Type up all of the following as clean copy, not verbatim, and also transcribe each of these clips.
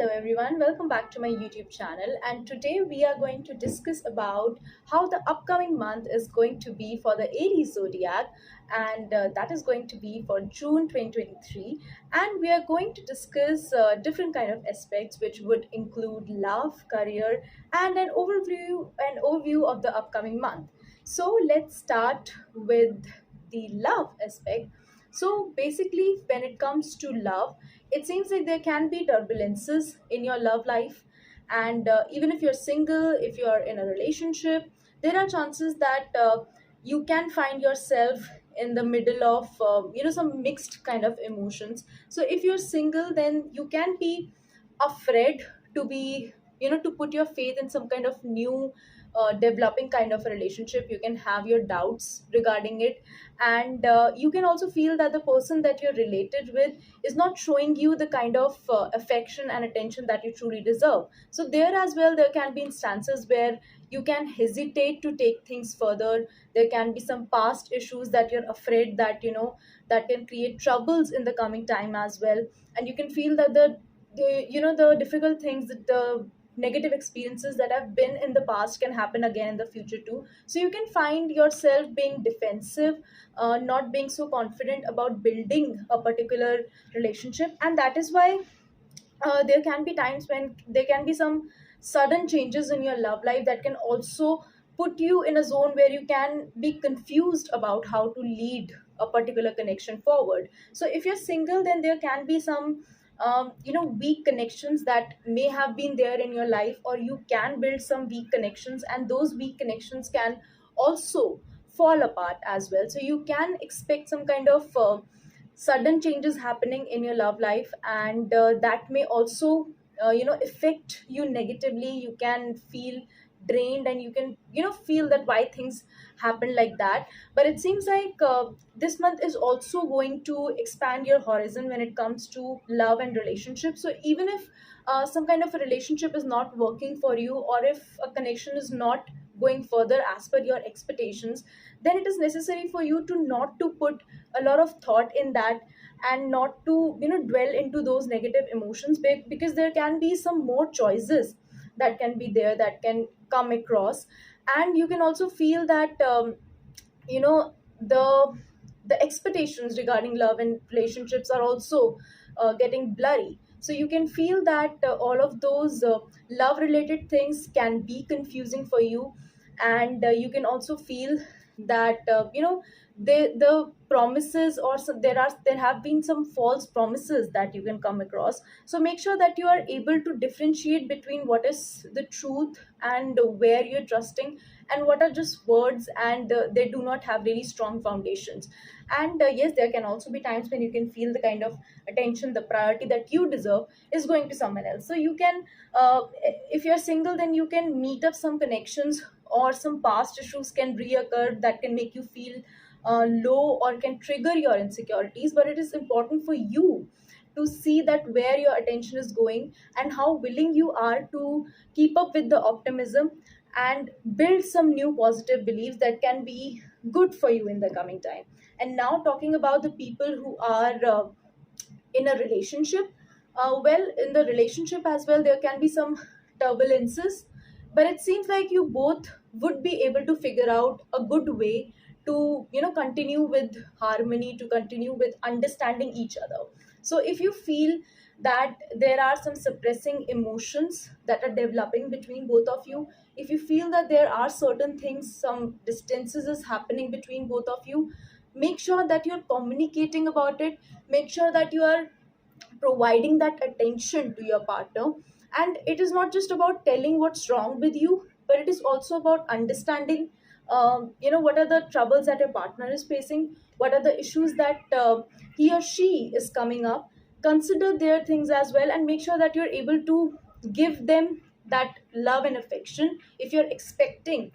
Hello everyone, welcome back to my YouTube channel, and today we are going to discuss about how the upcoming month is going to be for the Aries zodiac, and that is going to be for June 2023. And we are going to discuss different kind of aspects which would include love, career, and an overview of the upcoming month. So let's start with the love aspect. So basically, when it comes to love, it seems like there can be turbulences in your love life, and even if you're single, if you're in a relationship, there are chances that you can find yourself in the middle of some mixed kind of emotions. So if you're single, then you can be afraid to be to put your faith in some kind of new developing kind of a relationship. You can have your doubts regarding it, and you can also feel that the person that you're related with is not showing you the kind of affection and attention that you truly deserve. So there as well, there can be instances where you can hesitate to take things further. There can be some past issues that you're afraid that that can create troubles in the coming time as well. And you can feel that the difficult things, the negative experiences that have been in the past can happen again in the future too. So you can find yourself being defensive, not being so confident about building a particular relationship. And that is why there can be times when there can be some sudden changes in your love life that can also put you in a zone where you can be confused about how to lead a particular connection forward. So if you're single, then there can be some weak connections that may have been there in your life, or you can build some weak connections, and those weak connections can also fall apart as well. So you can expect some kind of sudden changes happening in your love life, and that may also affect you negatively. You can feel drained, and you can feel that why things happen like that. But it seems like this month is also going to expand your horizon when it comes to love and relationships. So even if some kind of a relationship is not working for you, or if a connection is not going further as per your expectations, then it is necessary for you to not to put a lot of thought in that, and not to dwell into those negative emotions, because there can be some more choices that can be there, that can come across. And you can also feel that you know the the expectations regarding love and relationships are also getting blurry. So you can feel that all of those love related things can be confusing for you. And you can also feel that the promises, or there have been some false promises that you can come across. So make sure that you are able to differentiate between what is the truth, and where you're trusting, and what are just words, and they do not have really strong foundations. And yes, there can also be times when you can feel the kind of attention, the priority that you deserve is going to someone else. So you can if you're single, then you can meet up some connections, or some past issues can reoccur that can make you feel low, or can trigger your insecurities. But it is important for you to see that where your attention is going, and how willing you are to keep up with the optimism, and build some new positive beliefs that can be good for you in the coming time. And now, talking about the people who are in a relationship, well, in the relationship as well, there can be some turbulences. But it seems like you both would be able to figure out a good way to continue with harmony, to continue with understanding each other. So if you feel that there are some suppressing emotions that are developing between both of you, if you feel that there are certain things, some distances is happening between both of you, make sure that you're communicating about it. Make sure that you are providing that attention to your partner. And it is not just about telling what's wrong with you, but it is also about understanding what are the troubles that your partner is facing, what are the issues that he or she is coming up. Consider their things as well, and make sure that you're able to give them that love and affection if you're expecting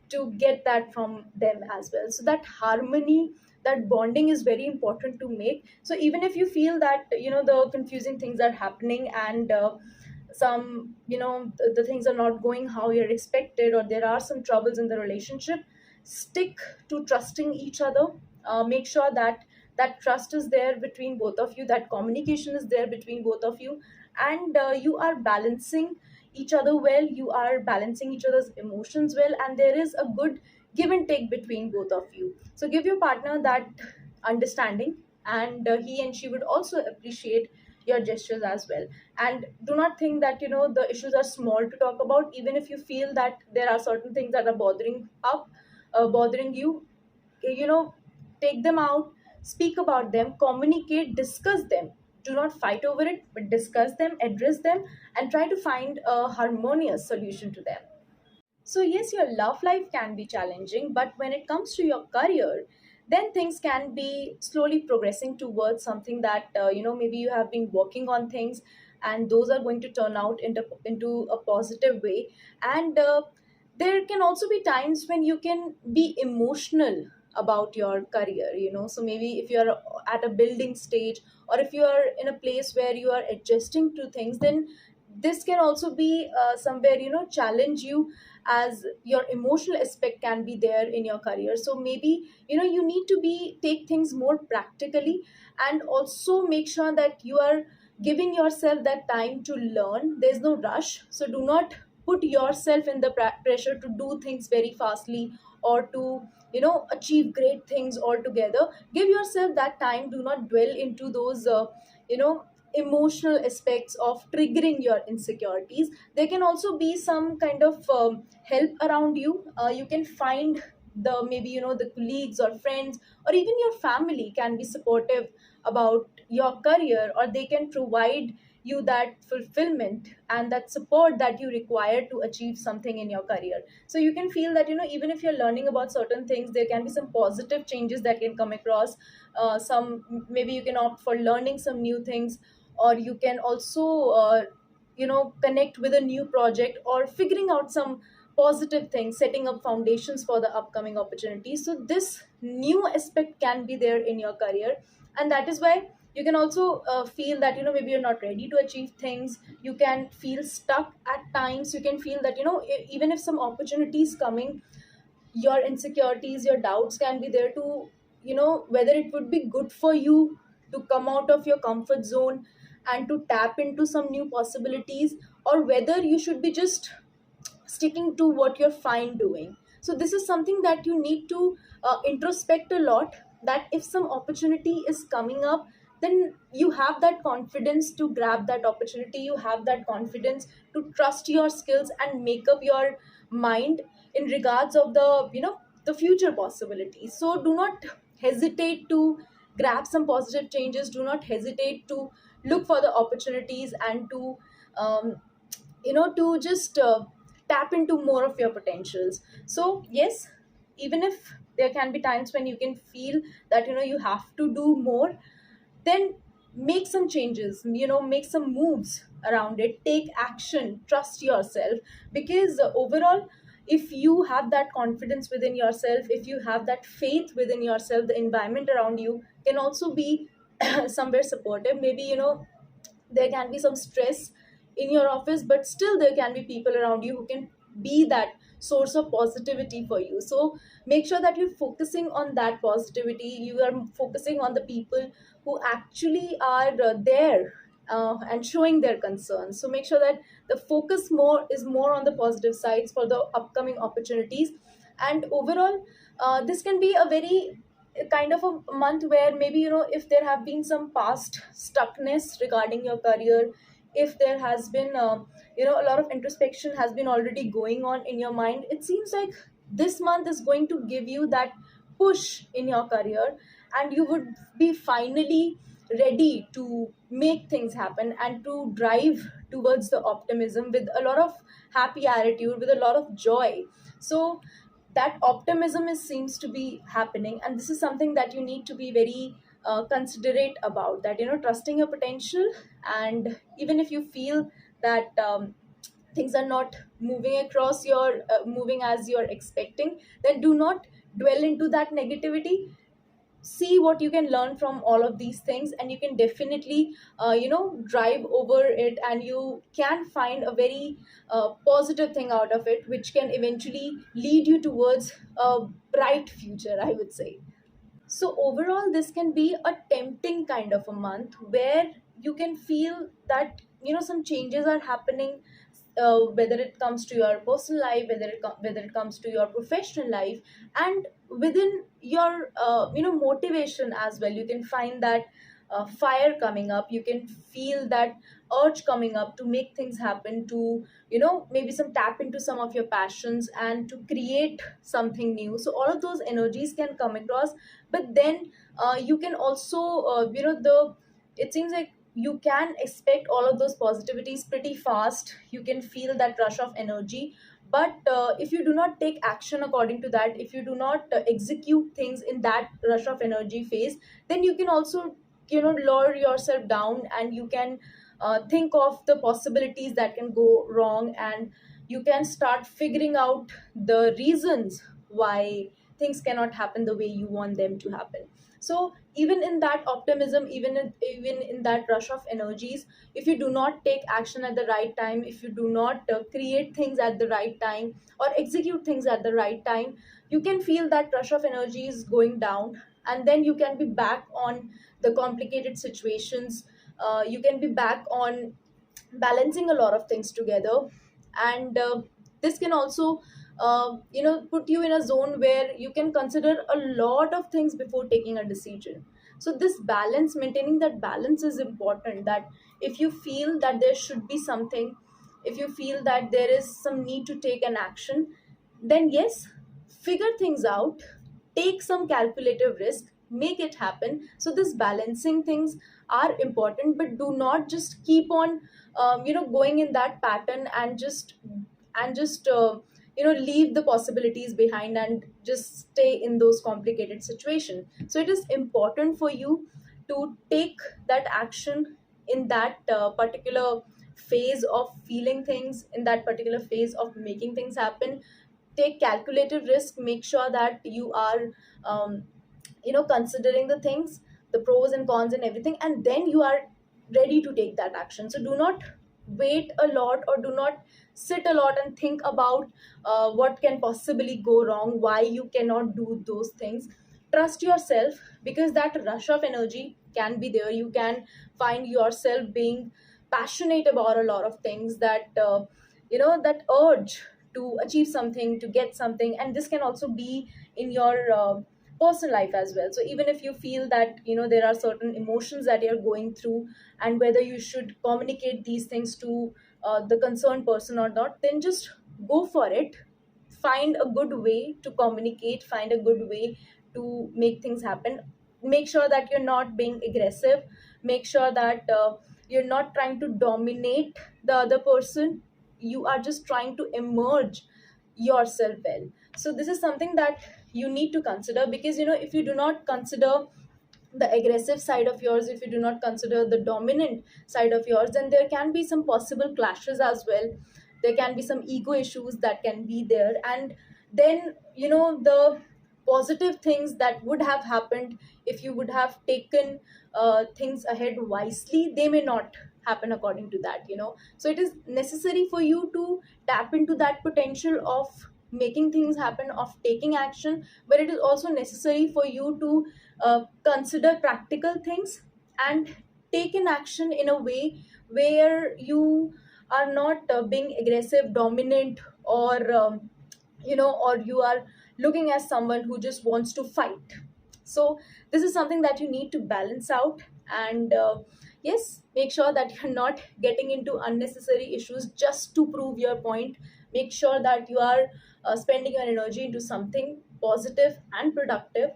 to get that from them as well. So that harmony, that bonding is very important to make. So even if you feel that the confusing things are happening, and some the things are not going how you're expected, or there are some troubles in the relationship, stick to trusting each other. Make sure that that trust is there between both of you, that communication is there between both of you. and you are balancing each other well, you are balancing each other's emotions well, and there is a good give and take between both of you. So give your partner that understanding, and he and she would also appreciate your gestures as well. And do not think that the issues are small to talk about. Even if you feel that there are certain things that are bothering you, you know take them out, speak about them, communicate, discuss them. Do not fight over it, but discuss them, address them, and try to find a harmonious solution to them. So, yes, your love life can be challenging, but when it comes to your career, then things can be slowly progressing towards something that, maybe you have been working on things, and those are going to turn out into a positive way. And there can also be times when you can be emotional about your career, so maybe if you're at a building stage, or if you're in a place where you are adjusting to things, then this can also be somewhere challenge you, as your emotional aspect can be there in your career. So maybe you need to be take things more practically, and also make sure that you are giving yourself that time to learn. There's no rush, so do not put yourself in the pressure to do things very fastly, or to achieve great things altogether. Give yourself that time. Do not dwell into those you know emotional aspects of triggering your insecurities. There can also be some kind of help around you. You can find the maybe the colleagues or friends, or even your family can be supportive about your career, or they can provide you that fulfillment and that support that you require to achieve something in your career. So you can feel that even if you're learning about certain things, there can be some positive changes that can come across. Some maybe you can opt for learning some new things, or you can also connect with a new project, or figuring out some positive things, setting up foundations for the upcoming opportunities. So this new aspect can be there in your career, and that is why you can also feel that maybe you're not ready to achieve things. You can feel stuck at times. You can feel that even if some opportunities coming, your insecurities, your doubts can be there to whether it would be good for you to come out of your comfort zone and to tap into some new possibilities, or whether you should be just sticking to what you're fine doing. So this is something that you need to introspect a lot, that if some opportunity is coming up, then you have that confidence to grab that opportunity. You have that confidence to trust your skills and make up your mind in regards of the future possibilities. So do not hesitate to grab some positive changes. Do not hesitate to look for the opportunities, and to um, to just tap into more of your potentials. So yes, even if there can be times when you can feel that you have to do more, then make some changes, make some moves around it, take action, trust yourself. Because overall, if you have that confidence within yourself, if you have that faith within yourself, the environment around you can also be somewhere supportive. Maybe there can be some stress in your office, but still there can be people around you who can be that source of positivity for you. So make sure that you're focusing on that positivity. You are focusing on the people who actually are there and showing their concerns. So make sure that the focus more is more on the positive sides for the upcoming opportunities. And overall, this can be a very kind of a month where maybe if there have been some past stuckness regarding your career, if there has been a lot of introspection has been already going on in your mind, it seems like this month is going to give you that push in your career, and you would be finally ready to make things happen and to drive towards the optimism with a lot of happy attitude, with a lot of joy. So that optimism seems to be happening, and this is something that you need to be very considerate about, that trusting your potential. And even if you feel that things are not moving as you're expecting, then do not dwell into that negativity. See what you can learn from all of these things, and you can definitely drive over it, and you can find a very positive thing out of it, which can eventually lead you towards a bright future, I would say. So overall, this can be a tempting kind of a month where you can feel that some changes are happening, whether it comes to your personal life, whether it comes to your professional life, and within your motivation as well. You can find that fire coming up. You can feel that urge coming up to make things happen, to maybe some tap into some of your passions and to create something new. So all of those energies can come across. But then you can also the it seems like you can expect all of those positivities pretty fast. You can feel that rush of energy, but if you do not take action according to that, if you do not execute things in that rush of energy phase, then you can also lower yourself down, and you can think of the possibilities that can go wrong, and you can start figuring out the reasons why things cannot happen the way you want them to happen. So even in that optimism, even in that rush of energies, if you do not take action at the right time, if you do not create things at the right time or execute things at the right time, you can feel that rush of energies going down, and then you can be back on the complicated situations. You can be back on balancing a lot of things together, and this can also put you in a zone where you can consider a lot of things before taking a decision. So this balance, maintaining that balance is important. That if you feel that there should be something, if you feel that there is some need to take an action, then yes, figure things out, take some calculative risk, make it happen. So this balancing things are important, but do not just keep on going in that pattern and just leave the possibilities behind and just stay in those complicated situations. So it is important for you to take that action in that particular phase of feeling things, in that particular phase of making things happen. Take calculated risk, make sure that you are um, considering the things, the pros and cons and everything, and then you are ready to take that action. So do not wait a lot, or do not sit a lot and think about what can possibly go wrong, why you cannot do those things. Trust yourself, because that rush of energy can be there. You can find yourself being passionate about a lot of things, that that urge to achieve something, to get something. And this can also be in your personal life as well. So even if you feel that there are certain emotions that you're going through, and whether you should communicate these things to the concerned person or not, then just go for it. Find a good way to communicate, find a good way to make things happen. Make sure that you're not being aggressive. Make sure that you're not trying to dominate the other person. You are just trying to emerge yourself well. So this is something that you need to consider, because if you do not consider the aggressive side of yours, if you do not consider the dominant side of yours, then there can be some possible clashes as well. There can be some ego issues that can be there, and then the positive things that would have happened if you would have taken things ahead wisely, they may not happen according to that. So it is necessary for you to tap into that potential of making things happen, of taking action, but it is also necessary for you to consider practical things and take an action in a way where you are not being aggressive, dominant, or or you are looking as someone who just wants to fight. So this is something that you need to balance out, and yes, make sure that you're not getting into unnecessary issues just to prove your point. Make sure that you are spending your energy into something positive and productive,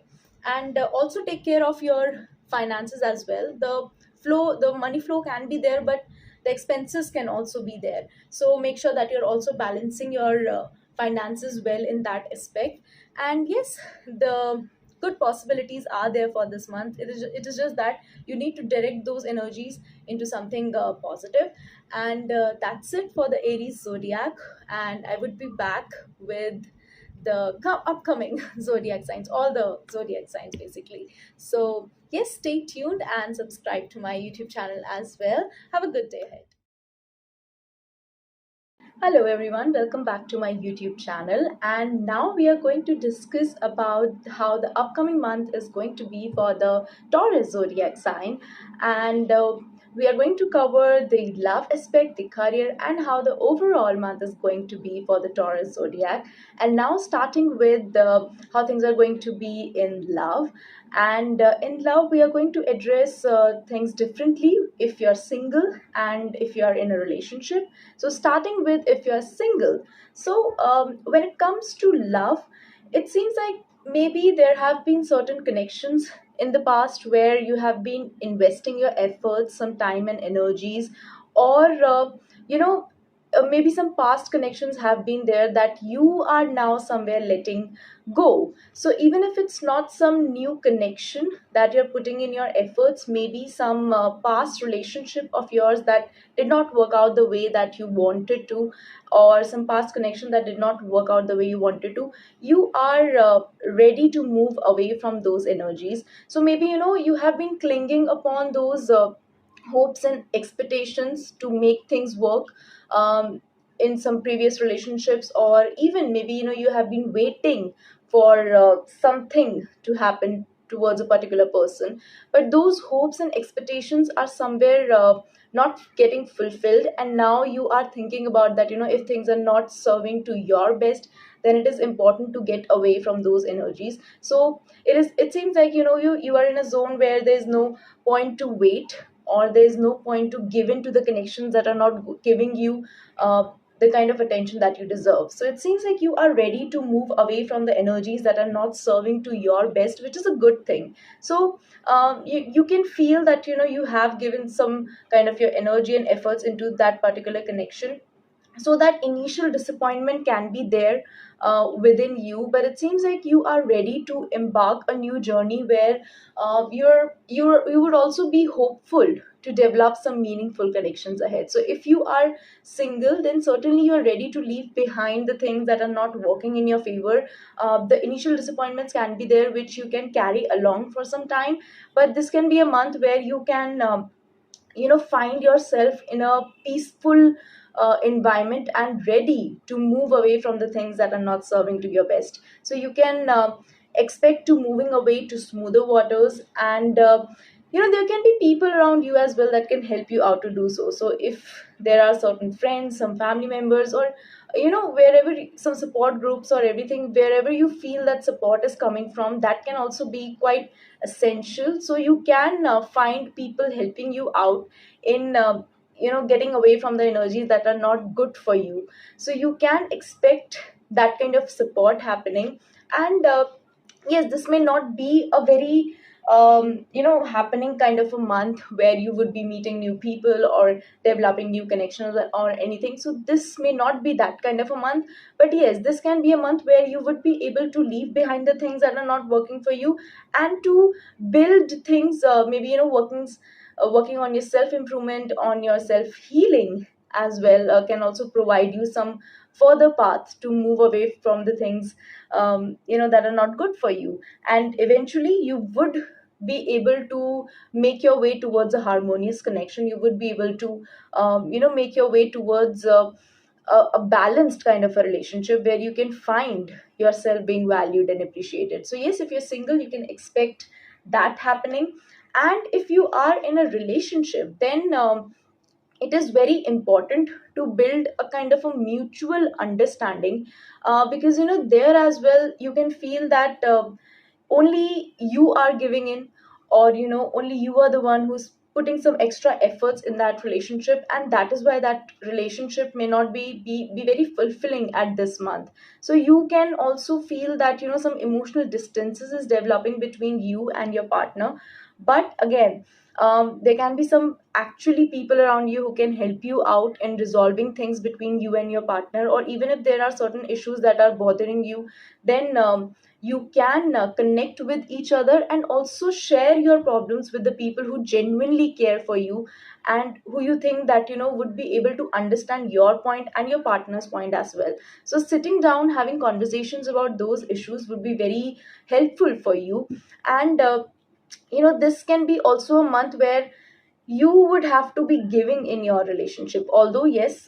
and also take care of your finances as well. The money flow can be there, but the expenses can also be there. So make sure that you're also balancing your finances well in that aspect. And yes, the good possibilities are there for this month. It is just that you need to direct those energies into something positive. And that's it for the Aries zodiac, and I would be back with the upcoming zodiac signs, all the zodiac signs basically. So yes, stay tuned and subscribe to my YouTube channel as well. Have a good day ahead. Hello everyone, welcome back to my YouTube channel, and now we are going to discuss about how the upcoming month is going to be for the Taurus zodiac sign. And we are going to cover the love aspect, the career, and how the overall month is going to be for the Taurus zodiac. And now, starting with how things are going to be in love. And in love, we are going to address things differently if you're single and if you're in a relationship. So, starting with if you're single. So, when it comes to love, it seems like maybe there have been certain connections in the past where you have been investing your efforts, some time and energies, or you know maybe some past connections have been there that you are now somewhere letting go. So even if it's not some new connection that you're putting in your efforts, maybe some past relationship of yours that did not work out the way that you wanted to, or some past connection that did not work out the way you wanted to, you are ready to move away from those energies. So maybe you have been clinging upon those hopes and expectations to make things work in some previous relationships, or even maybe you have been waiting for something to happen towards a particular person, but those hopes and expectations are somewhere not getting fulfilled, and now you are thinking about that, if things are not serving to your best, then it is important to get away from those energies. So it seems like you are in a zone where there's no point to wait, or there's no point to give in to the connections that are not giving you the kind of attention that you deserve. So it seems like you are ready to move away from the energies that are not serving to your best, which is a good thing. So you can feel that you have given some kind of your energy and efforts into that particular connection, so that initial disappointment can be there within you, but it seems like you are ready to embark a new journey where you would also be hopeful to develop some meaningful connections ahead. So if you are single, then certainly you are ready to leave behind the things that are not working in your favor. The initial disappointments can be there, which you can carry along for some time, but this can be a month where you can find yourself in a peaceful environment and ready to move away from the things that are not serving to your best. So you can expect to moving away to smoother waters, and there can be people around you as well that can help you out to do so. So if there are certain friends, some family members, or wherever some support groups or everything, wherever you feel that support is coming from, that can also be quite essential. So you can find people helping you out in getting away from the energies that are not good for you. So you can expect that kind of support happening. And yes, this may not be a very happening kind of a month where you would be meeting new people or developing new connections or anything. So this may not be that kind of a month, but yes, this can be a month where you would be able to leave behind the things that are not working for you, and to build things, maybe working on your self improvement, on your self healing as well, can also provide you some further path to move away from the things that are not good for you. And eventually you would be able to make your way towards a harmonious connection. You would be able to make your way towards a balanced kind of a relationship where you can find yourself being valued and appreciated. So yes, if you're single, you can expect that happening. And if you are in a relationship, then it is very important to build a kind of a mutual understanding, because there as well you can feel that only you are giving in, or only you are the one who's putting some extra efforts in that relationship, and that is why that relationship may not be very fulfilling at this month. So you can also feel that some emotional distances is developing between you and your partner. But again, there can be some actually people around you who can help you out in resolving things between you and your partner, or even if there are certain issues that are bothering you, then you can connect with each other and also share your problems with the people who genuinely care for you, and who you think that would be able to understand your point and your partner's point as well. So sitting down, having conversations about those issues would be very helpful for you. And this can be also a month where you would have to be giving in your relationship. Although yes,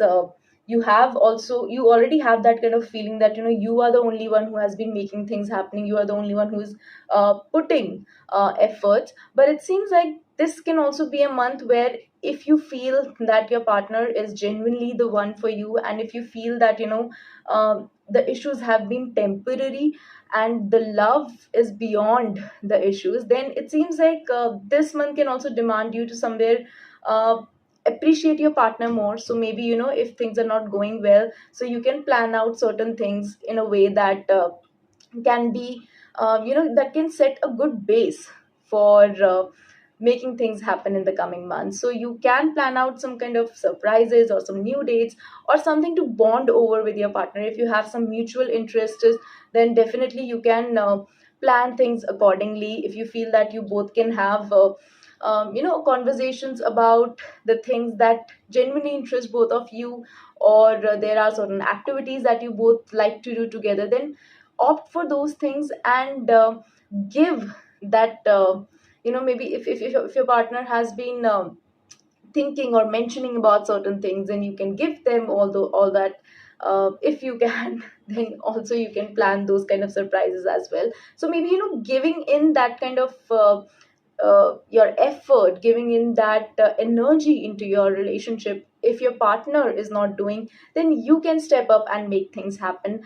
you already have that kind of feeling that you are the only one who has been making things happening, you are the only one who's putting efforts, but it seems like this can also be a month where if you feel that your partner is genuinely the one for you, and if you feel that the issues have been temporary and the love is beyond the issues, then it seems like this month can also demand you to somewhere uh, appreciate your partner more. So maybe if things are not going well, so you can plan out certain things in a way that can be that can set a good base for making things happen in the coming months. So you can plan out some kind of surprises or some new dates or something to bond over with your partner. If you have some mutual interests, then definitely you can plan things accordingly. If you feel that you both can have conversations about the things that genuinely interest both of you, or there are certain activities that you both like to do together, then opt for those things and give that maybe if your partner has been thinking or mentioning about certain things, and you can give them all that if you can. Then also you can plan those kind of surprises as well. So maybe giving in that kind of your effort, giving in that energy into your relationship. If your partner is not doing, then you can step up and make things happen,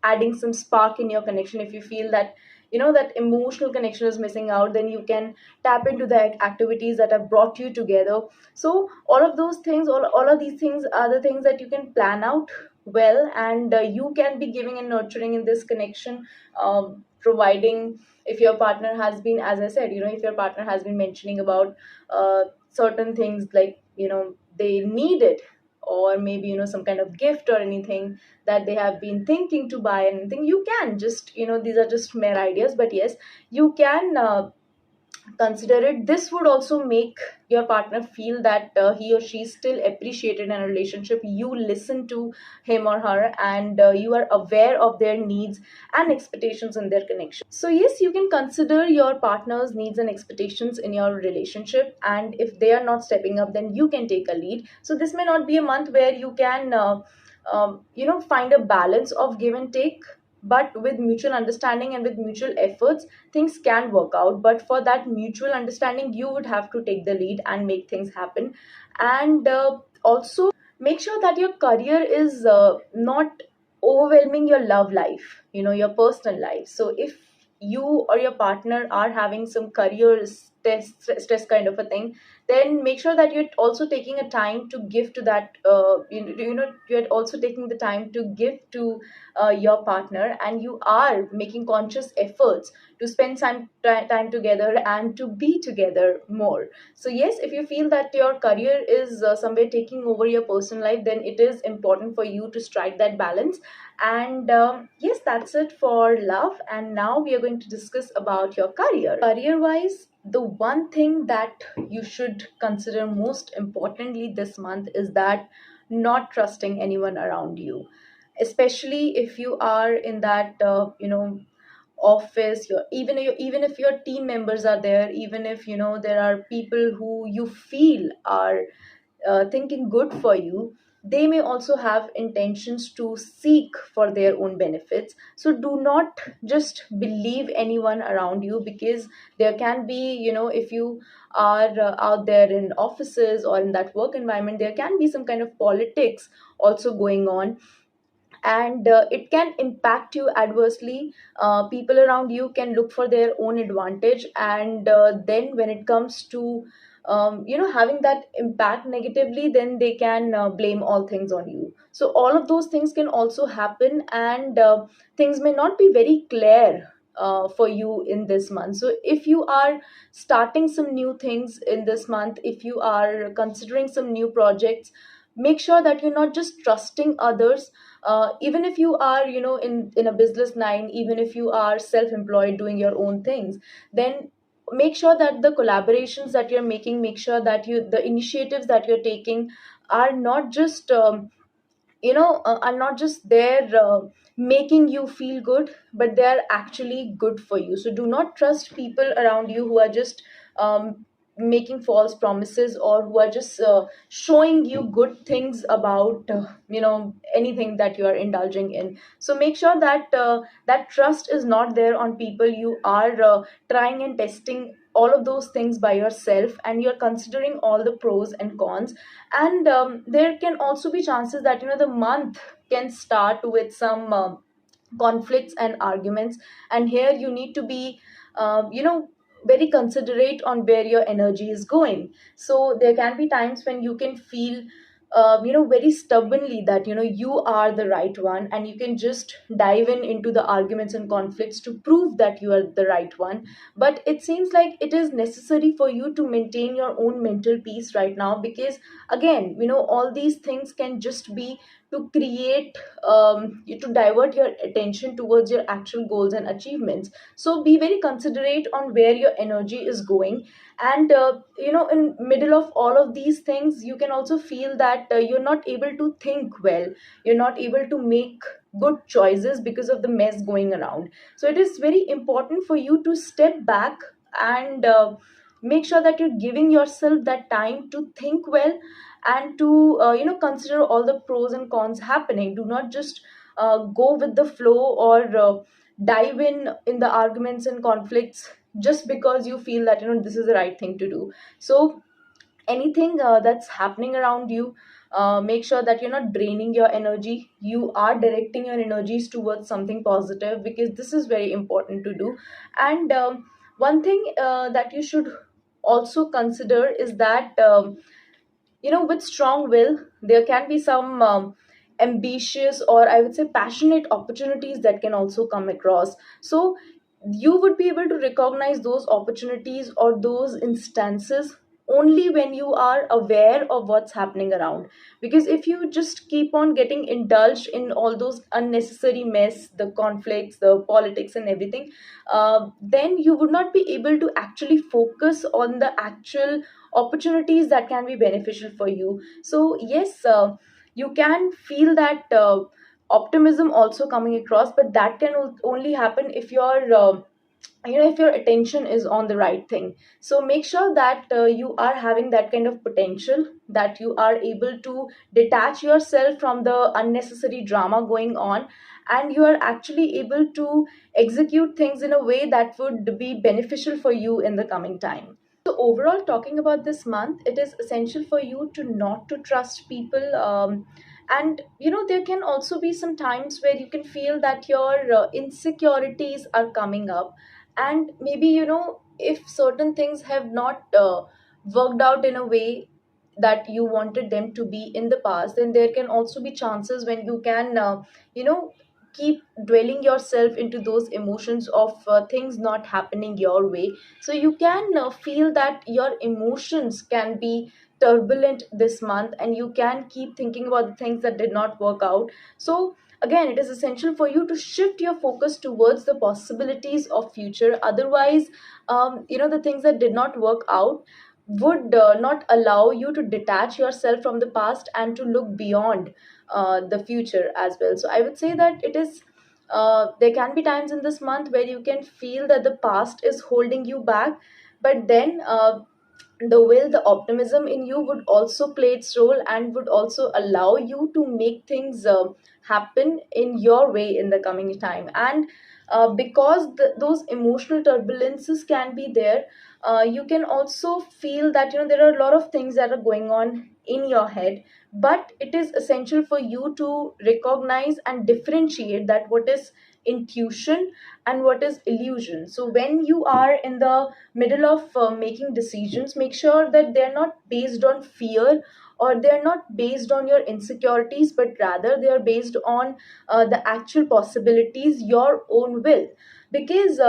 adding some spark in your connection. If you feel that that emotional connection is missing out, then you can tap into the activities that have brought you together. So all of those things, all of these things are the things that you can plan out well, and you can be giving and nurturing in this connection, providing, if your partner has been, as I said, if your partner has been mentioning about certain things, like they need it, or maybe some kind of gift or anything that they have been thinking to buy, anything, you can just, these are just mere ideas, but yes, you can consider it. This would also make your partner feel that he or she is still appreciated in a relationship. You listen to him or her, and you are aware of their needs and expectations in their connection. So yes, you can consider your partner's needs and expectations in your relationship, and if they are not stepping up, then you can take a lead. So this may not be a month where you can find a balance of give and take, but with mutual understanding and with mutual efforts, things can work out. But for that mutual understanding, you would have to take the lead and make things happen. And also make sure that your career is not overwhelming your love life, your personal life. So if you or your partner are having some career stress kind of a thing, then make sure that you're also taking a time to give to that, you're also taking the time to give to your partner, and you are making conscious efforts to spend time together and to be together more. So yes, if you feel that your career is somewhere taking over your personal life, then it is important for you to strike that balance. And yes, that's it for love. And now we are going to discuss about your career wise. The one thing that you should consider most importantly this month is that not trusting anyone around you, especially if you are in that office. Even if your team members are there, even if there are people who you feel are thinking good for you, they may also have intentions to seek for their own benefits. So do not just believe anyone around you, because there can be, if you are out there in offices or in that work environment, there can be some kind of politics also going on, and it can impact you adversely. People around you can look for their own advantage, and then when it comes to having that impact negatively, then they can blame all things on you. So all of those things can also happen, and things may not be very clear for you in this month. So if you are starting some new things in this month, if you are considering some new projects, make sure that you're not just trusting others. Even if you are in a business line, even if you are self-employed doing your own things, then make sure that the collaborations that you're making, make sure that the initiatives that you're taking are not just are not just there making you feel good, but they are actually good for you. So do not trust people around you who are just making false promises, or who are just showing you good things about anything that you are indulging in. So make sure that that trust is not there on people. You are trying and testing all of those things by yourself, and you're considering all the pros and cons. And there can also be chances that the month can start with some conflicts and arguments, and here you need to be very considerate on where your energy is going. So there can be times when you can feel very stubbornly that you are the right one, and you can just dive into the arguments and conflicts to prove that you are the right one. But it seems like it is necessary for you to maintain your own mental peace right now, because again, all these things can just be to create to divert your attention towards your actual goals and achievements. So be very considerate on where your energy is going. And in middle of all of these things, you can also feel that you're not able to think well, you're not able to make good choices because of the mess going around. So it is very important for you to step back and make sure that you're giving yourself that time to think well, and to consider all the pros and cons happening. Do not just go with the flow, or dive in the arguments and conflicts just because you feel that this is the right thing to do. So anything that's happening around you, make sure that you're not draining your energy. You are directing your energies towards something positive, because this is very important to do. And one thing that you should also consider is that with strong will, there can be some ambitious, or I would say passionate opportunities that can also come across. So you would be able to recognize those opportunities or those instances only when you are aware of what's happening around. Because if you just keep on getting indulged in all those unnecessary mess, the conflicts, the politics and everything, then you would not be able to actually focus on the actual opportunities that can be beneficial for you. So yes, you can feel that optimism also coming across, but that can only happen if if your attention is on the right thing. So make sure that you are having that kind of potential, that you are able to detach yourself from the unnecessary drama going on, and you are actually able to execute things in a way that would be beneficial for you in the coming time. So overall, talking about this month, it is essential for you to not to trust people. And there can also be some times where you can feel that your insecurities are coming up, and maybe if certain things have not worked out in a way that you wanted them to be in the past, then there can also be chances when you can you know keep dwelling yourself into those emotions of things not happening your way. So you can feel that your emotions can be turbulent this month, and you can keep thinking about the things that did not work out. So again, it is essential for you to shift your focus towards the possibilities of future. Otherwise, the things that did not work out would not allow you to detach yourself from the past and to look beyond the future as well. So I would say that it is there can be times in this month where you can feel that the past is holding you back, but then the will, the optimism in you would also play its role, and would also allow you to make things happen in your way in the coming time. And because those emotional turbulences can be there, you can also feel that there are a lot of things that are going on in your head. But it is essential for you to recognize and differentiate that what is intuition and what is illusion. So when you are in the middle of making decisions, make sure that they're not based on fear, or they're not based on your insecurities, but rather they are based on the actual possibilities, your own will. Because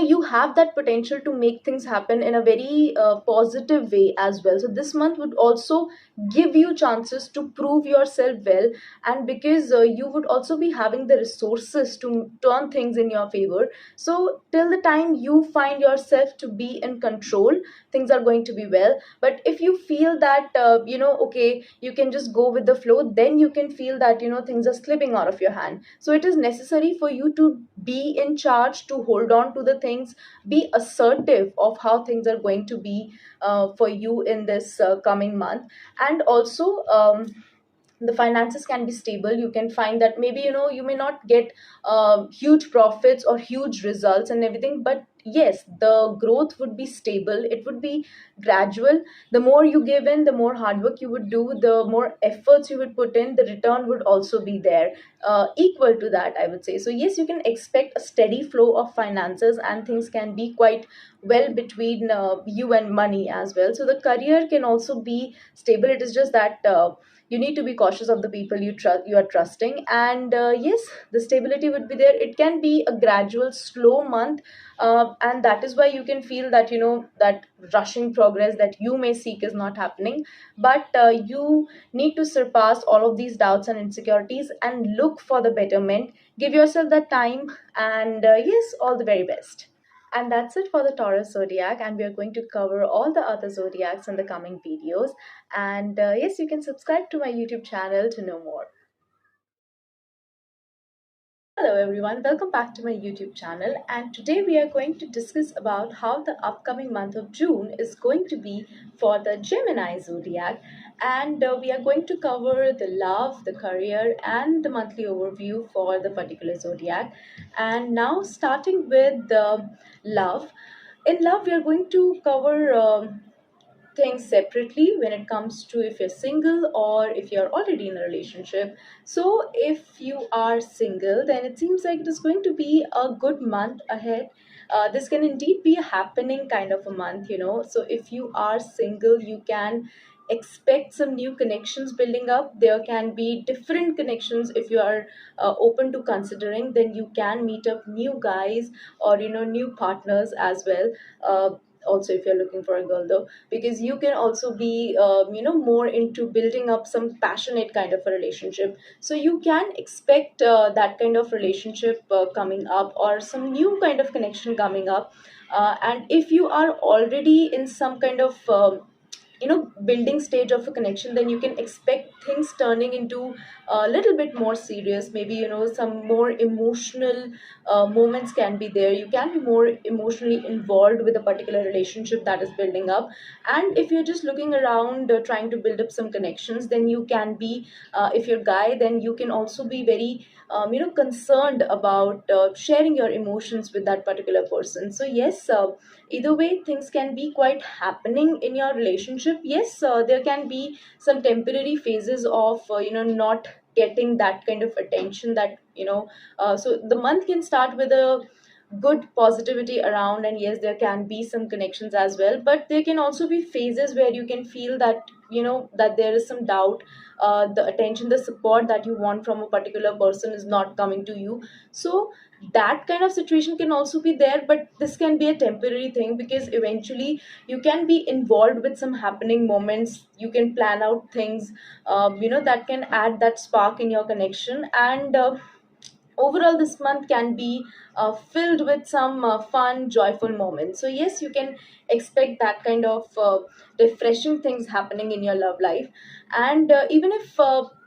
you have that potential to make things happen in a very positive way as well. So this month would also give you chances to prove yourself well, and because you would also be having the resources to turn things in your favor. So till the time you find yourself to be in control, things are going to be well. But if you feel that okay, you can just go with the flow, then you can feel that things are slipping out of your hand. So it is necessary for you to be in charge, to hold on to the the things, be assertive of how things are going to be for you in this coming month. And also, the finances can be stable. You can find that maybe, you may not get huge profits or huge results and everything, but yes, the growth would be stable, it would be gradual. The more you give in, the more hard work you would do, the more efforts you would put in, the return would also be there, equal to that, I would say. So yes, you can expect a steady flow of finances, and things can be quite well between you and money as well. So the career can also be stable. It is just that you need to be cautious of the people you are trusting. And yes, the stability would be there. It can be a gradual slow month, and that is why you can feel that, that rushing progress that you may seek is not happening. But you need to surpass all of these doubts and insecurities and look for the betterment. Give yourself that time, and yes, all the very best. And that's it for the Taurus zodiac, and we are going to cover all the other zodiacs in the coming videos. And yes, you can subscribe to my YouTube channel to know more. Hello everyone, welcome back to my YouTube channel, and today we are going to discuss about how the upcoming month of June is going to be for the Gemini zodiac. And we are going to cover the love, the career, and the monthly overview for the particular zodiac. And now, starting with the love. In love, we are going to cover things separately when it comes to if you're single or if you're already in a relationship. So, if you are single, then it seems like it is going to be a good month ahead. This can indeed be a happening kind of a month. So, if you are single, you can expect some new connections building up. There can be different connections. If you are open to considering, then you can meet up new guys or new partners as well. Also, if you're looking for a girl, though, because you can also be more into building up some passionate kind of a relationship. So you can expect that kind of relationship coming up, or some new kind of connection coming up. And if you are already in some kind of building stage of a connection, then you can expect things turning into a little bit more serious. Maybe some more emotional moments can be there. You can be more emotionally involved with a particular relationship that is building up. And if you're just looking around trying to build up some connections, then you can be, if you're guy, then you can also be very concerned about sharing your emotions with that particular person. So yes, either way, things can be quite happening in your relationship. Yes, there can be some temporary phases of not getting that kind of attention that so the month can start with a good positivity around, and yes, there can be some connections as well, but there can also be phases where you can feel that that there is some doubt. The attention, the support that you want from a particular person is not coming to you. So that kind of situation can also be there, but this can be a temporary thing, because eventually you can be involved with some happening moments. You can plan out things that can add that spark in your connection. And overall, this month can be filled with some fun, joyful moments. So yes, you can expect that kind of refreshing things happening in your love life. And even if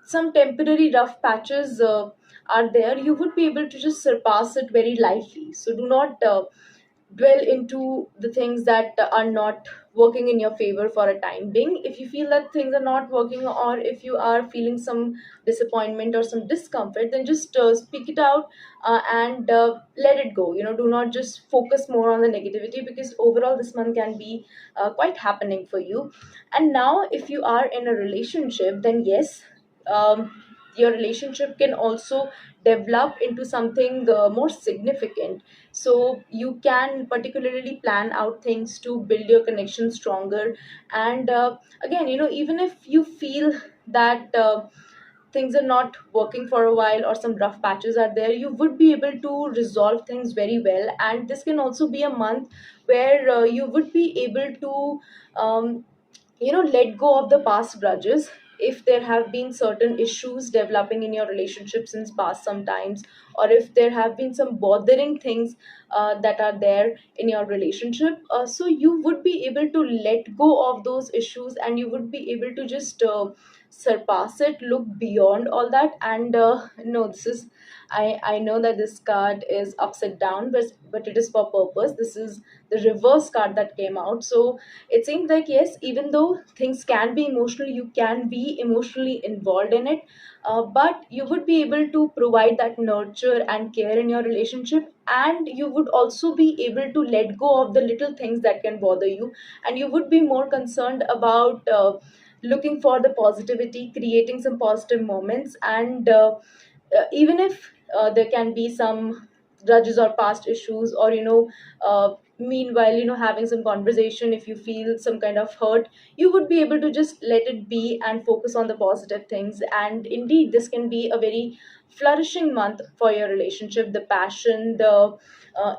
some temporary rough patches are there, you would be able to just surpass it very lightly. So do not dwell into the things that are not working in your favor for a time being. If you feel that things are not working, or if you are feeling some disappointment or some discomfort, then just speak it out, and let it go. Do not just focus more on the negativity, because overall this month can be quite happening for you. And now, if you are in a relationship, then yes, your relationship can also develop into something more significant. So you can particularly plan out things to build your connection stronger. And again, even if you feel that things are not working for a while, or some rough patches are there, you would be able to resolve things very well. And this can also be a month where you would be able to let go of the past grudges. If there have been certain issues developing in your relationship since past sometimes, or if there have been some bothering things that are there in your relationship. So you would be able to let go of those issues, and you would be able to just surpass it, look beyond all that. And no, this is, I know that this card is upside down, but it is for purpose. This is the reverse card that came out. So it seems like, yes, even though things can be emotional, you can be emotionally involved in it, but you would be able to provide that nurture and care in your relationship, and you would also be able to let go of the little things that can bother you, and you would be more concerned about looking for the positivity, creating some positive moments. And even if there can be some grudges or past issues, or meanwhile, having some conversation, if you feel some kind of hurt, you would be able to just let it be and focus on the positive things. And indeed, this can be a very flourishing month for your relationship. The passion, the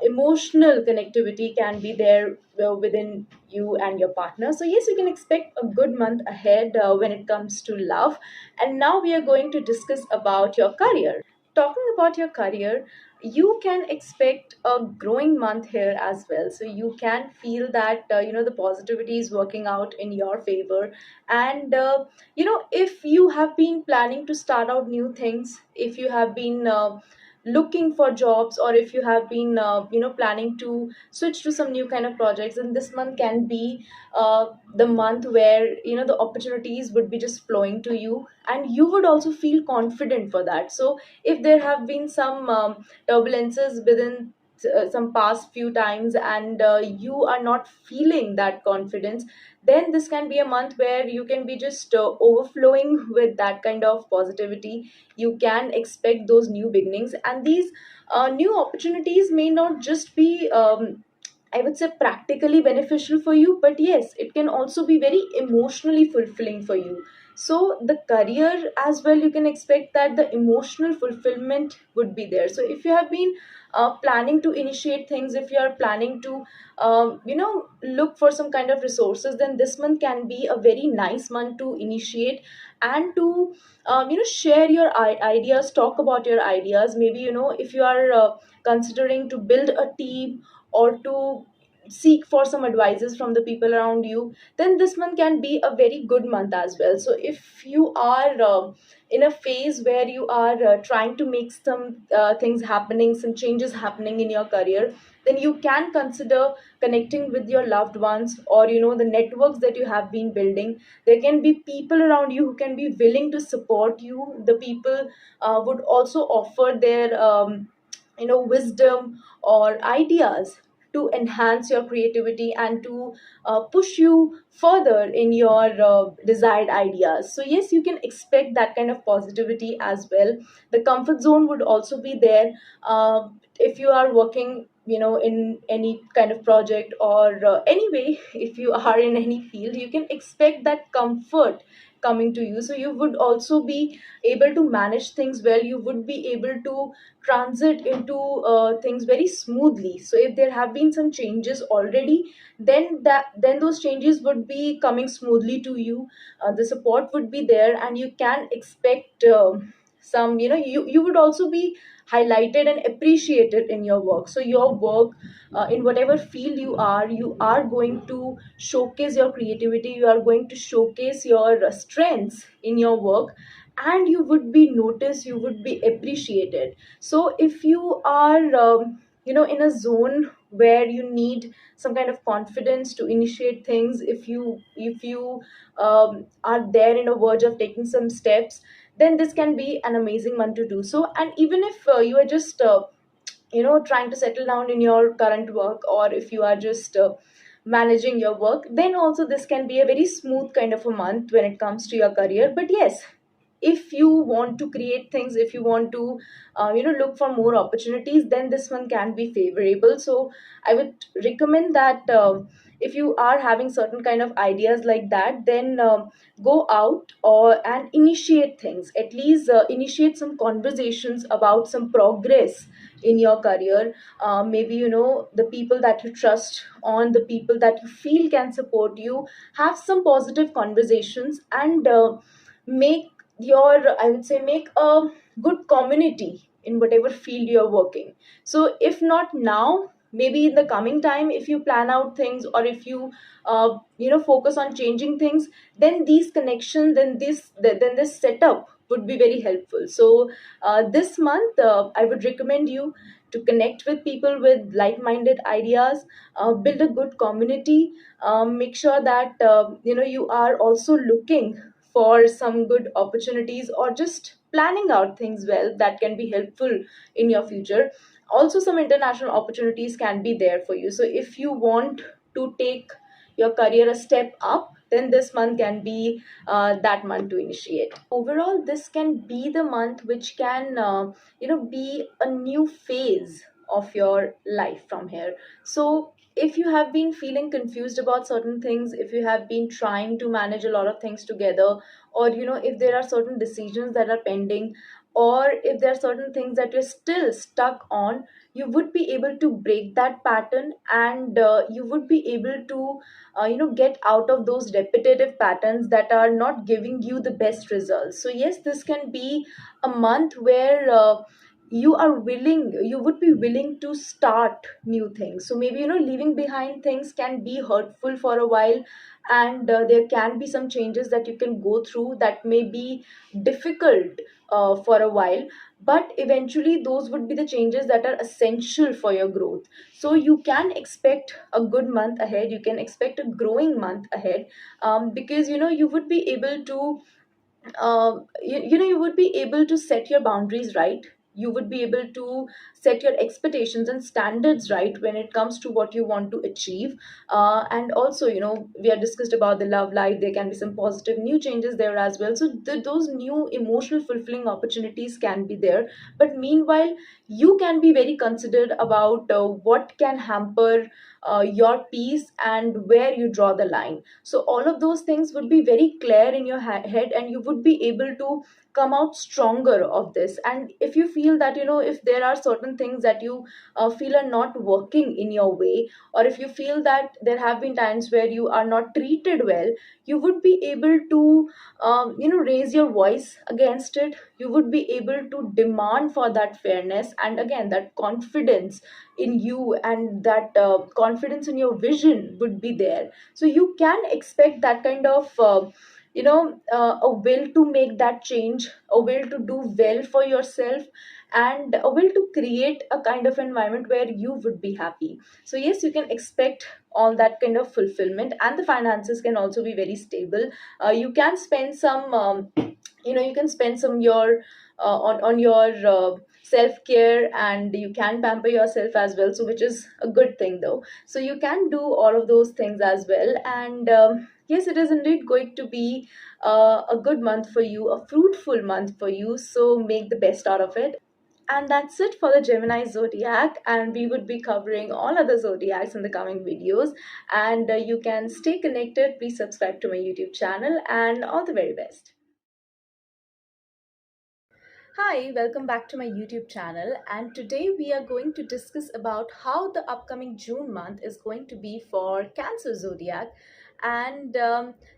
emotional connectivity can be there within you and your partner. So yes, you can expect a good month ahead when it comes to love. And now we are going to discuss about your career. Talking about your career, you can expect a growing month here as well. So you can feel that the positivity is working out in your favor. And if you have been planning to start out new things, if you have been looking for jobs, or if you have been planning to switch to some new kind of projects, then this month can be the month where the opportunities would be just flowing to you, and you would also feel confident for that. So if there have been some turbulences within some past few times, and you are not feeling that confidence, then this can be a month where you can be just overflowing with that kind of positivity. You can expect those new beginnings, and these new opportunities may not just be I would say practically beneficial for you, but yes, it can also be very emotionally fulfilling for you. So, the career as well, you can expect that the emotional fulfillment would be there. So, if you have been planning to initiate things, if you are planning to, look for some kind of resources, then this month can be a very nice month to initiate and to, share your ideas, talk about your ideas. Maybe, if you are considering to build a team, or to seek for some advices from the people around you, then this month can be a very good month as well. So if you are in a phase where you are trying to make some things happening, some changes happening in your career, then you can consider connecting with your loved ones, or the networks that you have been building. There can be people around you who can be willing to support you. The people would also offer their wisdom or ideas to enhance your creativity and to push you further in your desired ideas. So yes, you can expect that kind of positivity as well. The comfort zone would also be there. If you are working in any kind of project, or anyway, if you are in any field, you can expect that comfort coming to you. So you would also be able to manage things well. You would be able to transit into things very smoothly. So if there have been some changes already, then those changes would be coming smoothly to you. The support would be there, and you can expect some, you would also be highlighted and appreciated in your work. So your work, in whatever field you are going to showcase your creativity, you are going to showcase your strengths in your work, and you would be noticed, you would be appreciated. So if you are in a zone where you need some kind of confidence to initiate things, if you are there in a verge of taking some steps, then this can be an amazing month to do so. And even if you are just trying to settle down in your current work, or if you are just managing your work, then also this can be a very smooth kind of a month when it comes to your career. But yes, if you want to create things, if you want to look for more opportunities, then this one can be favorable. So I would recommend that if you are having certain kind of ideas like that, then go out or and initiate things. At least initiate some conversations about some progress in your career. Maybe the people that you trust, on the people that you feel can support you, have some positive conversations, and make your, I would say, make a good community in whatever field you're working. So if not now, maybe in the coming time, if you plan out things, or if you focus on changing things, then these connections, then this setup would be very helpful. So this month, I would recommend you to connect with people with like-minded ideas, build a good community, make sure that you are also looking for some good opportunities, or just planning out things well that can be helpful in your future. Also, some international opportunities can be there for you. So if you want to take your career a step up, then this month can be that month to initiate. Overall, this can be the month which can be a new phase of your life from here. So if you have been feeling confused about certain things, if you have been trying to manage a lot of things together, or if there are certain decisions that are pending, or if there are certain things that you're still stuck on, you would be able to break that pattern, and you would be able to get out of those repetitive patterns that are not giving you the best results. So yes, this can be a month where you would be willing to start new things. So maybe leaving behind things can be hurtful for a while, and there can be some changes that you can go through that may be difficult for a while, but eventually those would be the changes that are essential for your growth. So you can expect a good month ahead, you can expect a growing month ahead, because you would be able to you would be able to set your boundaries right. You would be able to set your expectations and standards right when it comes to what you want to achieve. And also, we have discussed about the love life, there can be some positive new changes there as well. So those new emotional fulfilling opportunities can be there, but meanwhile you can be very considered about what can hamper your peace and where you draw the line. So all of those things would be very clear in your head, and you would be able to come out stronger of this. And if you feel that if there are certain things that you feel are not working in your way, or if you feel that there have been times where you are not treated well, you would be able to raise your voice against it. You would be able to demand for that fairness, and again that confidence in you, and that confidence in your vision would be there. So you can expect that kind of a will to make that change, a will to do well for yourself, and a will to create a kind of environment where you would be happy. So yes, you can expect all that kind of fulfillment, and the finances can also be very stable. You can spend some you can spend some your on your self care, and you can pamper yourself as well, so which is a good thing though. So you can do all of those things as well. And yes, it is indeed going to be a good month for you, a fruitful month for you, so make the best out of it. And that's it for the Gemini zodiac, and we would be covering all other zodiacs in the coming videos. And you can stay connected, please subscribe to my YouTube channel, and all the very best. Hi, welcome back to my YouTube channel, and today we are going to discuss about how the upcoming June month is going to be for Cancer zodiac. And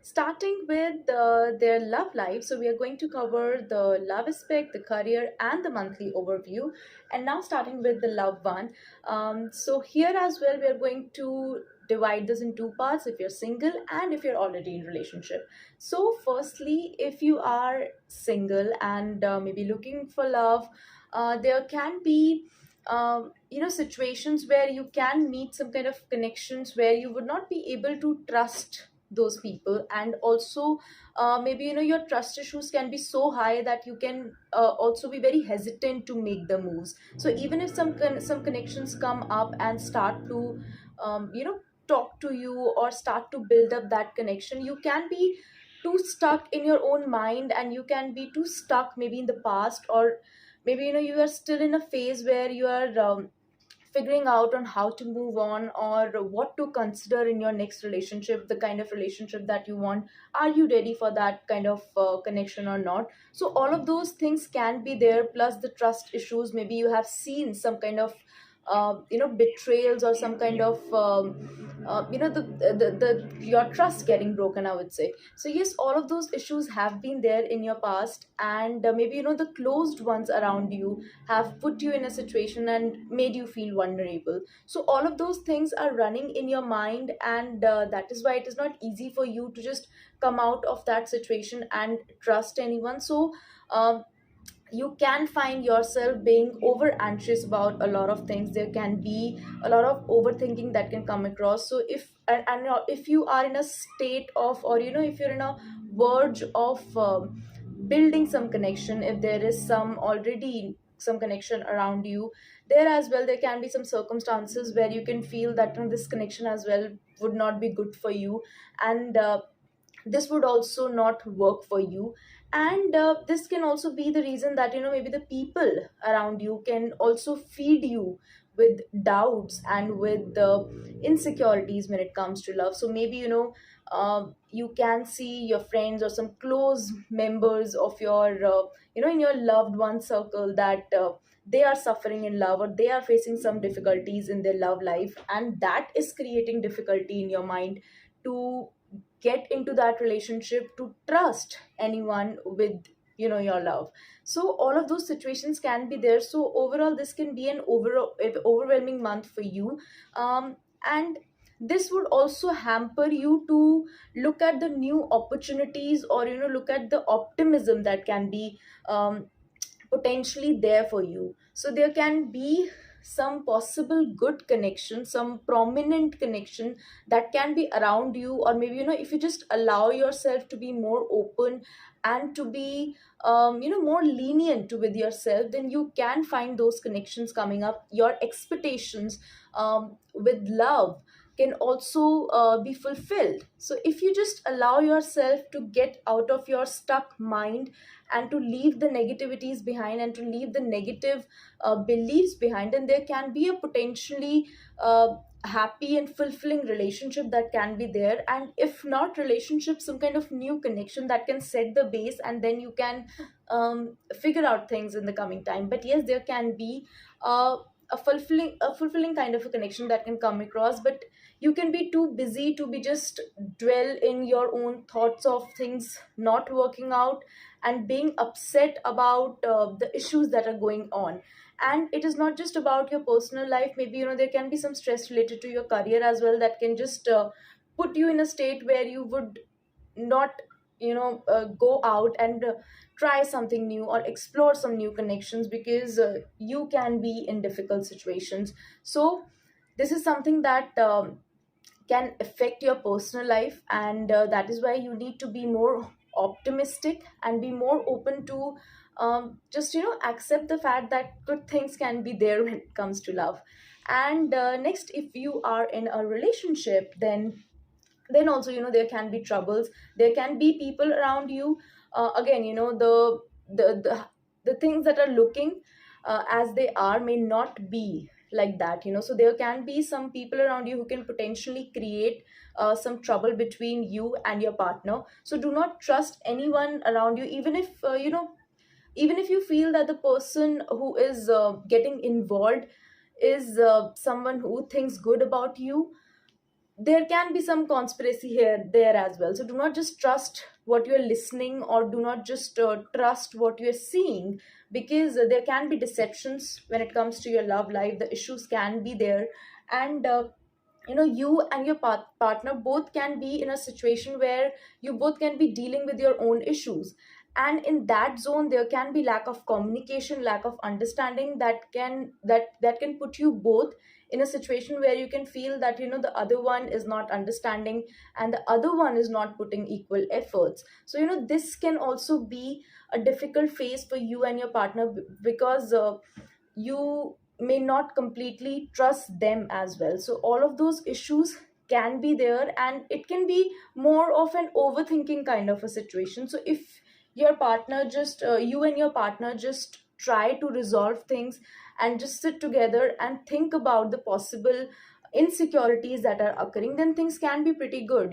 starting with their love life, so we are going to cover the love aspect, the career, and the monthly overview. And now starting with the love one, so here as well we are going to divide this in two parts: if you're single and if you're already in relationship. So firstly, if you are single and maybe looking for love, there can be situations where you can meet some kind of connections where you would not be able to trust those people. And also maybe your trust issues can be so high that you can also be very hesitant to make the moves. So even if some connections come up and start to talk to you or start to build up that connection, you can be too stuck in your own mind, and you can be too stuck maybe in the past, or maybe you are still in a phase where you are figuring out on how to move on, or what to consider in your next relationship, the kind of relationship that you want. Are you ready for that kind of connection or not? So all of those things can be there, plus the trust issues. Maybe you have seen some kind of betrayals or some kind of the your trust getting broken, I would say. So yes, all of those issues have been there in your past, and maybe the closed ones around you have put you in a situation and made you feel vulnerable. So all of those things are running in your mind, and that is why it is not easy for you to just come out of that situation and trust anyone. So you can find yourself being over anxious about a lot of things. There can be a lot of overthinking that can come across. So if you are in a state of, or if you're in a verge of building some connection, if there is some already some connection around you, there as well there can be some circumstances where you can feel that this connection as well would not be good for you, and this would also not work for you. And this can also be the reason that maybe the people around you can also feed you with doubts and with insecurities when it comes to love. So maybe you can see your friends or some close members of your in your loved one circle that they are suffering in love, or they are facing some difficulties in their love life, and that is creating difficulty in your mind to get into that relationship, to trust anyone with your love. So all of those situations can be there. So overall this can be an overwhelming month for you. And this would also hamper you to look at the new opportunities, or look at the optimism that can be potentially there for you. So there can be some possible good connection, some prominent connection that can be around you, or maybe if you just allow yourself to be more open and to be more lenient to with yourself, then you can find those connections coming up. Your expectations with love can also be fulfilled. So if you just allow yourself to get out of your stuck mind and to leave the negativities behind and to leave the negative beliefs behind, then there can be a potentially happy and fulfilling relationship that can be there. And if not relationship, some kind of new connection that can set the base, and then you can figure out things in the coming time. But yes, there can be a fulfilling kind of a connection that can come across, but you can be too busy to be just dwell in your own thoughts of things not working out and being upset about the issues that are going on. And it is not just about your personal life. Maybe there can be some stress related to your career as well that can just put you in a state where you would not go out and try something new or explore some new connections, because you can be in difficult situations. So this is something that can affect your personal life, and that is why you need to be more optimistic and be more open to just accept the fact that good things can be there when it comes to love. And next, if you are in a relationship, then also there can be troubles. There can be people around you, again the the things that are looking as they are may not be like that. So there can be some people around you who can potentially create some trouble between you and your partner. So do not trust anyone around you, even if even if you feel that the person who is getting involved is someone who thinks good about you. There can be some conspiracy here there as well. So do not just trust what you're listening, or do not just trust what you're seeing, because there can be deceptions when it comes to your love life. The issues can be there, and you and your partner both can be in a situation where you both can be dealing with your own issues. And in that zone there can be lack of communication, lack of understanding, that can put you both in a situation where you can feel that the other one is not understanding and the other one is not putting equal efforts. So this can also be a difficult phase for you and your partner, because you may not completely trust them as well. So all of those issues can be there, and it can be more of an overthinking kind of a situation. So if your partner just you and your partner just try to resolve things and just sit together and think about the possible insecurities that are occurring, then things can be pretty good.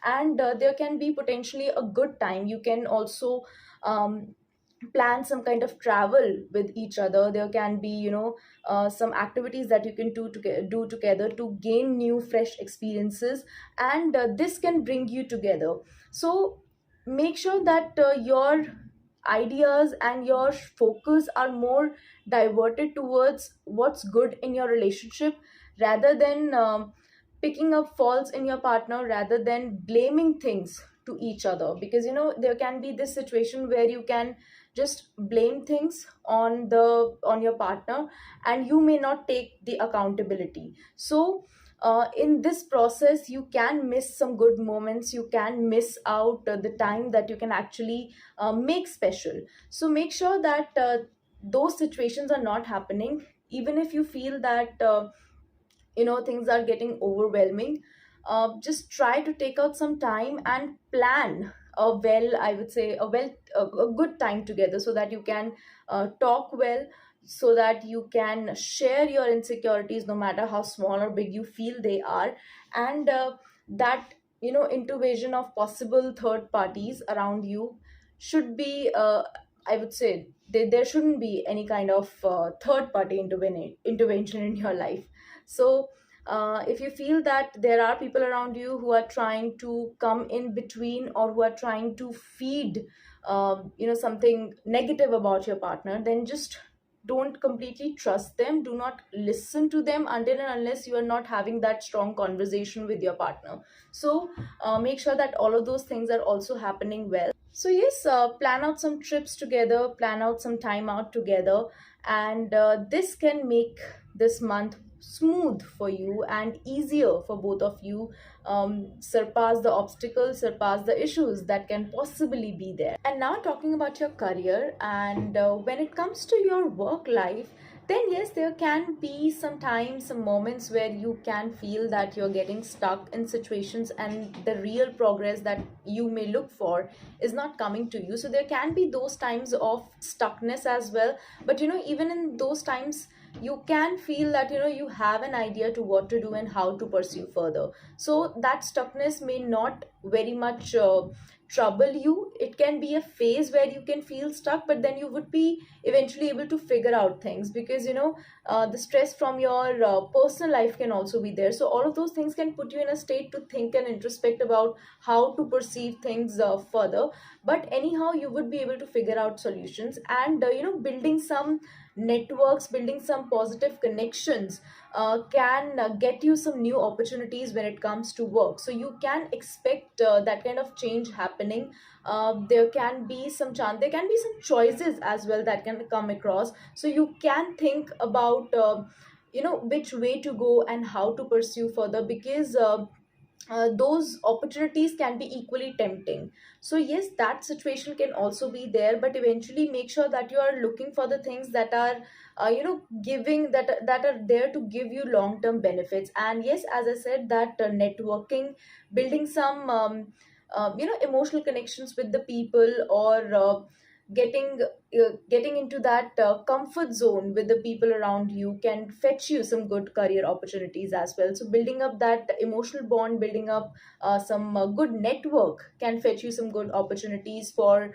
And there can be potentially a good time. You can also um, plan some kind of travel with each other. There can be, some activities that you can do together to gain new fresh experiences, and this can bring you together. So make sure that your ideas and your focus are more diverted towards what's good in your relationship, rather than picking up faults in your partner, rather than blaming things to each other. Because there can be this situation where you can just blame things on your partner, and you may not take the accountability. So in this process you can miss some good moments, you can miss out the time that you can actually make special. So make sure that those situations are not happening. Even if you feel that things are getting overwhelming, just try to take out some time and plan I would say a good time together, so that you can talk well, so that you can share your insecurities, no matter how small or big you feel they are. And that intuition of possible third parties around you should be, I would say, there shouldn't be any kind of third party intervention in your life. So if you feel that there are people around you who are trying to come in between, or who are trying to feed something negative about your partner, then just don't completely trust them. Do not listen to them until and unless you are not having that strong conversation with your partner. So make sure that all of those things are also happening well. So yes, plan out some trips together, plan out some time out together, and this can make this month smooth for you and easier for both of you. Surpass the obstacles, surpass the issues that can possibly be there. And now talking about your career, and when it comes to your work life, then yes, there can be sometimes some moments where you can feel that you're getting stuck in situations, and the real progress that you may look for is not coming to you. So there can be those times of stuckness as well. But even in those times, you can feel that you have an idea to what to do and how to pursue further. So that stuckness may not very much trouble you. It can be a phase where you can feel stuck, but then you would be eventually able to figure out things, because the stress from your personal life can also be there. So all of those things can put you in a state to think and introspect about how to perceive things further. But anyhow, you would be able to figure out solutions, and building some networks, building some positive connections can get you some new opportunities when it comes to work. So you can expect that kind of change happening. There can be some chance, there can be some choices as well that can come across. So you can think about which way to go and how to pursue further, because those opportunities can be equally tempting. So yes, that situation can also be there, but eventually make sure that you are looking for the things that are giving that are there to give you long term benefits. And yes, as I said, that networking, building some emotional connections with the people, or getting into that comfort zone with the people around you, can fetch you some good career opportunities as well. So building up that emotional bond, building up some good network, can fetch you some good opportunities for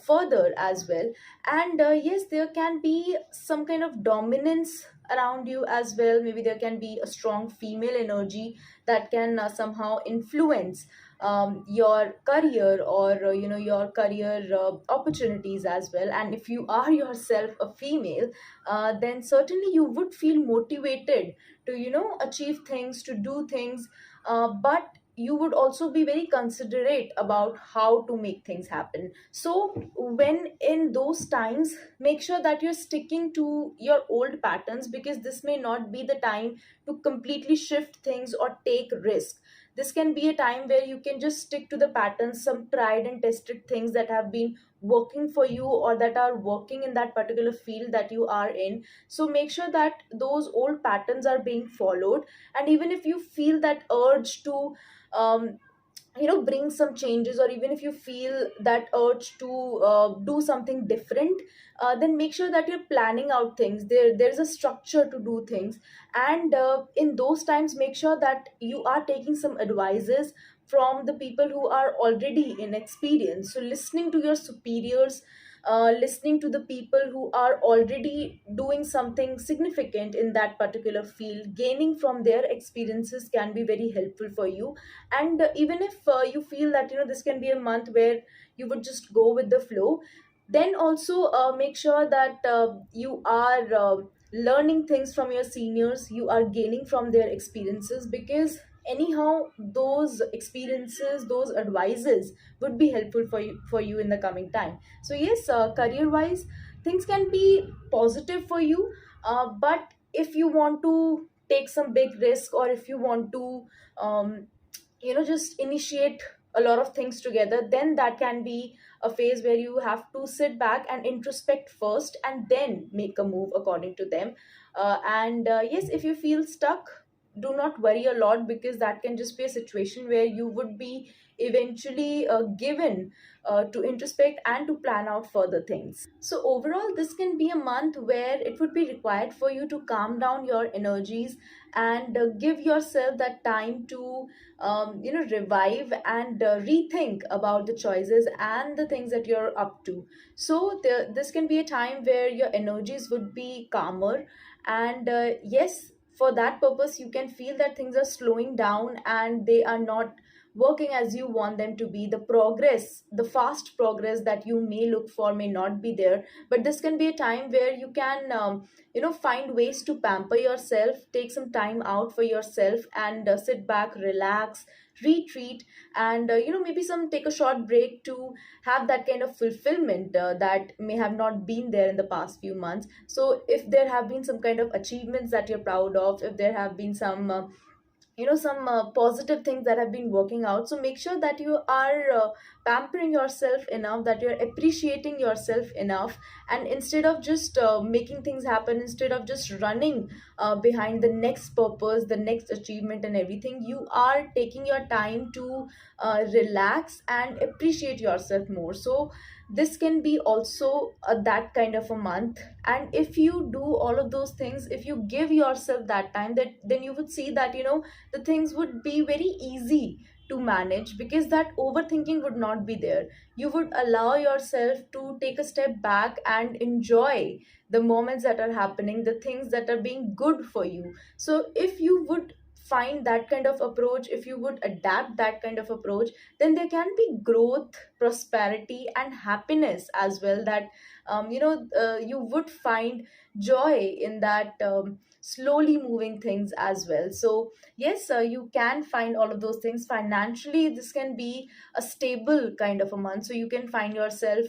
further as well. And yes, there can be some kind of dominance around you as well. Maybe there can be a strong female energy that can somehow influence your career, or your career opportunities as well. And if you are yourself a female, then certainly you would feel motivated to achieve things, to do things, but you would also be very considerate about how to make things happen. So when in those times, make sure that you're sticking to your old patterns, because this may not be the time to completely shift things or take risk. This can be a time where you can just stick to the patterns, some tried and tested things that have been working for you, or that are working in that particular field that you are in. So make sure that those old patterns are being followed. And even if you feel that urge to um, bring some changes, or even if you feel that urge to do something different, then make sure that you're planning out things. There's a structure to do things. And in those times, make sure that you are taking some advices from the people who are already in experience. So listening to your superiors, listening to the people who are already doing something significant in that particular field. Gaining from their experiences can be very helpful for you. And even if you feel that this can be a month where you would just go with the flow, then also make sure that you are learning things from your seniors, you are gaining from their experiences, because anyhow those experiences, those advices would be helpful for you in the coming time. So yes, career wise things can be positive for you, but if you want to take some big risk, or if you want to um, just initiate a lot of things together, then that can be a phase where you have to sit back and introspect first and then make a move according to them. And yes, if you feel stuck, do not worry a lot, because that can just be a situation where you would be eventually given to introspect and to plan out further things. So overall, this can be a month where it would be required for you to calm down your energies and give yourself that time to revive and rethink about the choices and the things that you're up to. So this can be a time where your energies would be calmer, and yes, for that purpose you can feel that things are slowing down and they are not working as you want them to be. The progress, the fast progress that you may look for may not be there, but this can be a time where you can find ways to pamper yourself, take some time out for yourself, and sit back, relax, retreat, and maybe some take a short break to have that kind of fulfillment that may have not been there in the past few months. So if there have been some kind of achievements that you're proud of, if there have been some some positive things that have been working out, so make sure that you are pampering yourself enough, that you're appreciating yourself enough, and instead of just making things happen, instead of just running behind the next purpose, the next achievement and everything, you are taking your time to relax and appreciate yourself more. So this can be also that kind of a month. And if you do all of those things, if you give yourself that time, that then you would see that the things would be very easy to manage, because that overthinking would not be there. You would allow yourself to take a step back and enjoy the moments that are happening, the things that are being good for you. So if you would find that kind of approach, if you would adapt that kind of approach, then there can be growth, prosperity and happiness as well, that you would find joy in that slowly moving things as well. So yes, you can find all of those things. Financially, this can be a stable kind of a month, so you can find yourself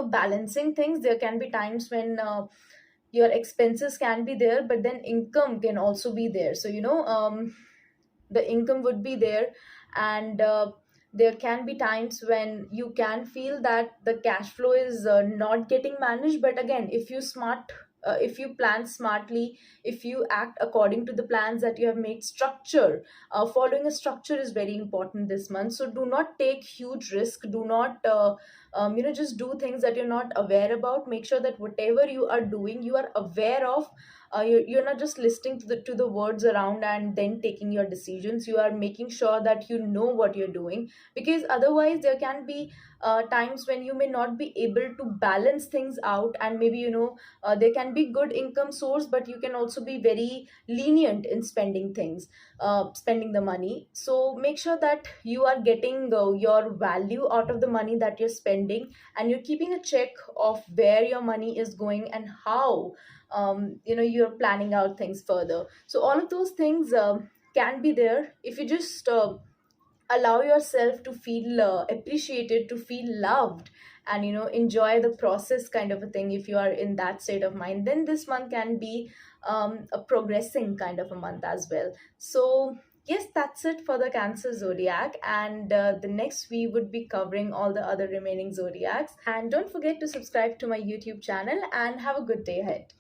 balancing things. There can be times when your expenses can be there, but then income can also be there. So the income would be there, and there can be times when you can feel that the cash flow is not getting managed. But again, if you plan smartly, if you act according to the plans that you have made, structure, following a structure is very important this month. So do not take huge risk, do not just do things that you're not aware about. Make sure that whatever you are doing, you are aware of. You're not just listening to the words around and then taking your decisions. You are making sure that you know what you're doing, because otherwise there can be times when you may not be able to balance things out, and maybe there can be good income source, but you can also be very lenient in spending things, spending the money. So make sure that you are getting your value out of the money that you're spending, and you're keeping a check of where your money is going and how you're planning out things further. So all of those things can be there if you just allow yourself to feel appreciated, to feel loved, and enjoy the process kind of a thing. If you are in that state of mind, then this month can be a progressing kind of a month as well. So yes, that's it for the Cancer zodiac, and the next we would be covering all the other remaining zodiacs. And don't forget to subscribe to my YouTube channel, and have a good day ahead.